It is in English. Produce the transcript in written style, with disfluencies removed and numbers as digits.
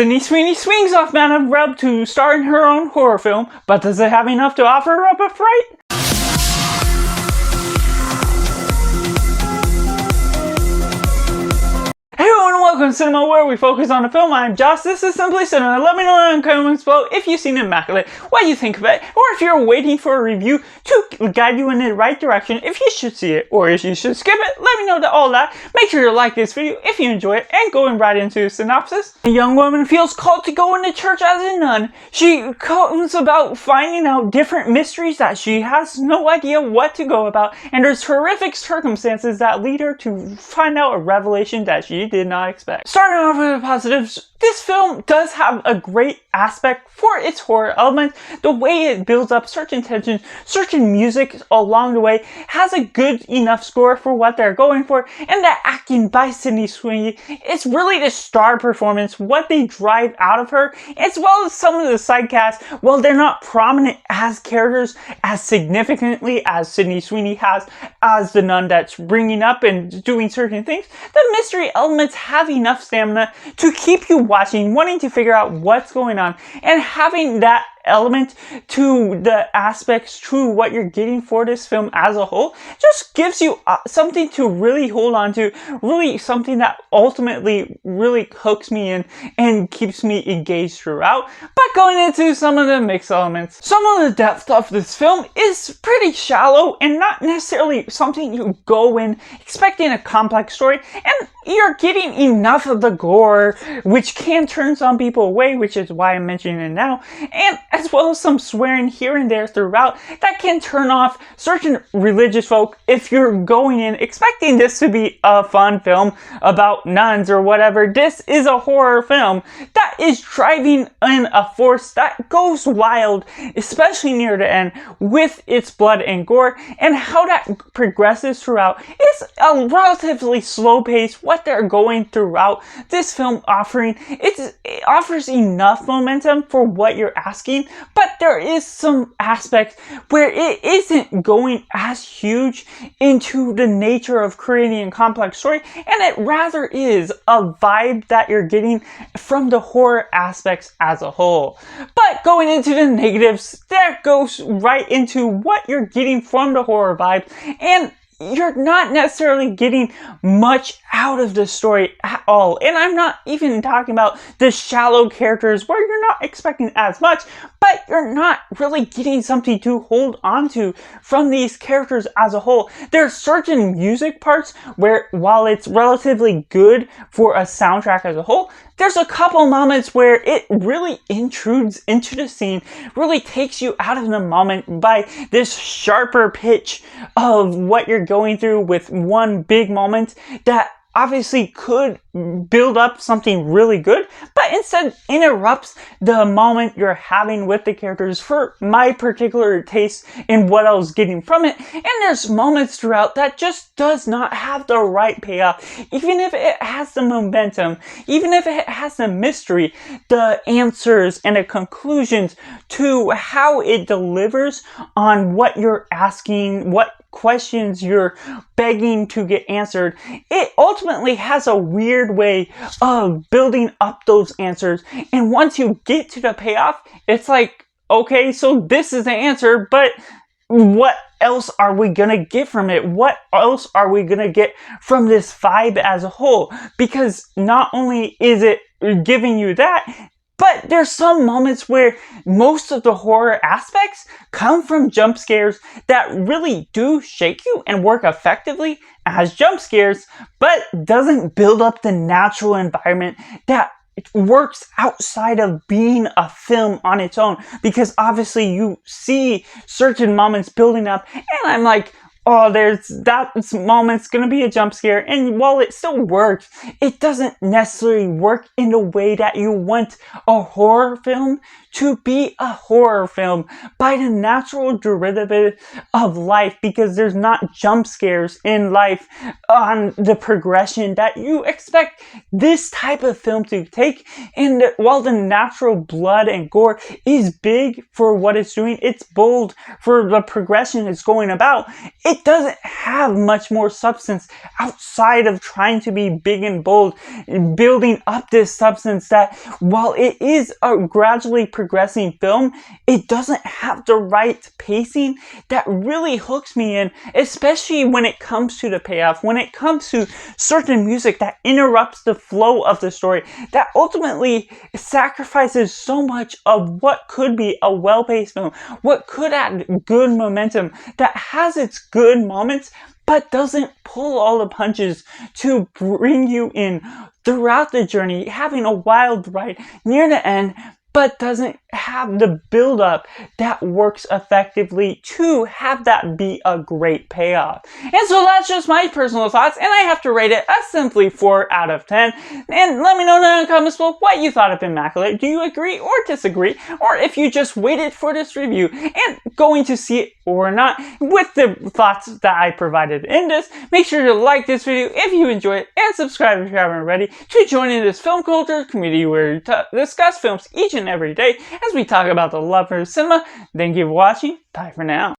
Sydney Sweeney swings off Man of Rub to star in her own horror film, but does it have enough to offer her up a fright? Hey everyone, welcome to Cinema, where we focus on a film. I'm Josh, this is Simply Cinema. Let me know in the comments below if you've seen Immaculate, what you think of it, or if you're waiting for a review to guide you in the right direction, if you should see it, or if you should skip it. Let me know all that. Make sure to like this video if you enjoy it, and going right into the synopsis. A young woman feels called to go into church as a nun. She comes about finding out different mysteries that she has no idea what to go about, and there's horrific circumstances that lead her to find out a revelation that she did not expect. Starting off with the positives, this film does have a great aspect for its horror element. The way it builds up certain tensions, certain music along the way, has a good enough score for what they're going for, and the acting by Sydney Sweeney is really the star performance, what they drive out of her, as well as some of the side cast. While they're not prominent as characters as significantly as Sydney Sweeney has as the nun that's bringing up and doing certain things, the mystery elements have enough stamina to keep you watching, wanting to figure out what's going on, and having that element to the aspects to what you're getting for this film as a whole just gives you something to really hold on to, really something that ultimately really hooks me in and keeps me engaged throughout. But going into some of the mixed elements, some of the depth of this film is pretty shallow and not necessarily something you go in expecting a complex story, and you're getting enough of the gore, which can turn some people away, which is why I'm mentioning it now, and as well as some swearing here and there throughout that can turn off certain religious folk if you're going in expecting this to be a fun film about nuns or whatever. This is a horror film that is driving in a force that goes wild, especially near the end with its blood and gore, and how that progresses throughout is a relatively slow pace. What they're going throughout this film it offers enough momentum for what you're asking, but there is some aspects where it isn't going as huge into the nature of creating a complex story, and it rather is a vibe that you're getting from the horror aspects as a whole. But going into the negatives, that goes right into what you're getting from the horror vibe, and you're not necessarily getting much out of the story at all. And I'm not even talking about the shallow characters where you're not expecting as much, but you're not really getting something to hold on to from these characters as a whole. There are certain music parts where, while it's relatively good for a soundtrack as a whole, there's a couple moments where it really intrudes into the scene, really takes you out of the moment by this sharper pitch of what you're going through with one big moment that obviously could build up something really good, but instead interrupts the moment you're having with the characters for my particular taste in what I was getting from it. And there's moments throughout that just does not have the right payoff, even if it has the momentum, even if it has the mystery, the answers and the conclusions to how it delivers on what you're asking, what questions you're begging to get answered. It ultimately has a weird way of building up those answers, and once you get to the payoff, it's like, okay, so this is the answer, but what else are we gonna get from it? What else are we gonna get from this vibe as a whole? Because not only is it giving you that, but there's some moments where most of the horror aspects come from jump scares that really do shake you and work effectively as jump scares, but doesn't build up the natural environment that works outside of being a film on its own. Because obviously you see certain moments building up, and I'm like, oh, there's that moment's gonna be a jump scare, and while it still works, it doesn't necessarily work in the way that you want a horror film to be a horror film by the natural derivative of life, because there's not jump scares in life on the progression that you expect this type of film to take. And while the natural blood and gore is big for what it's doing, it's bold for the progression it's going about, it doesn't have much more substance outside of trying to be big and bold, building up this substance that, while it is a gradually progressing film, it doesn't have the right pacing that really hooks me in, especially when it comes to the payoff, when it comes to certain music that interrupts the flow of the story, that ultimately sacrifices so much of what could be a well-paced film, what could add good momentum, that has its good moments, but doesn't pull all the punches to bring you in throughout the journey, having a wild ride near the end, but doesn't have the build-up that works effectively to have that be a great payoff. And so that's just my personal thoughts, and I have to rate it a simply 4 out of 10. And let me know down in the comments below what you thought of Immaculate. Do you agree or disagree? Or if you just waited for this review and going to see it or not, with the thoughts that I provided in this. Make sure to like this video if you enjoyed it, and subscribe if you haven't already to join in this film culture community where we discuss films each and every day as we talk about the love of cinema. Thank you for watching. Bye for now.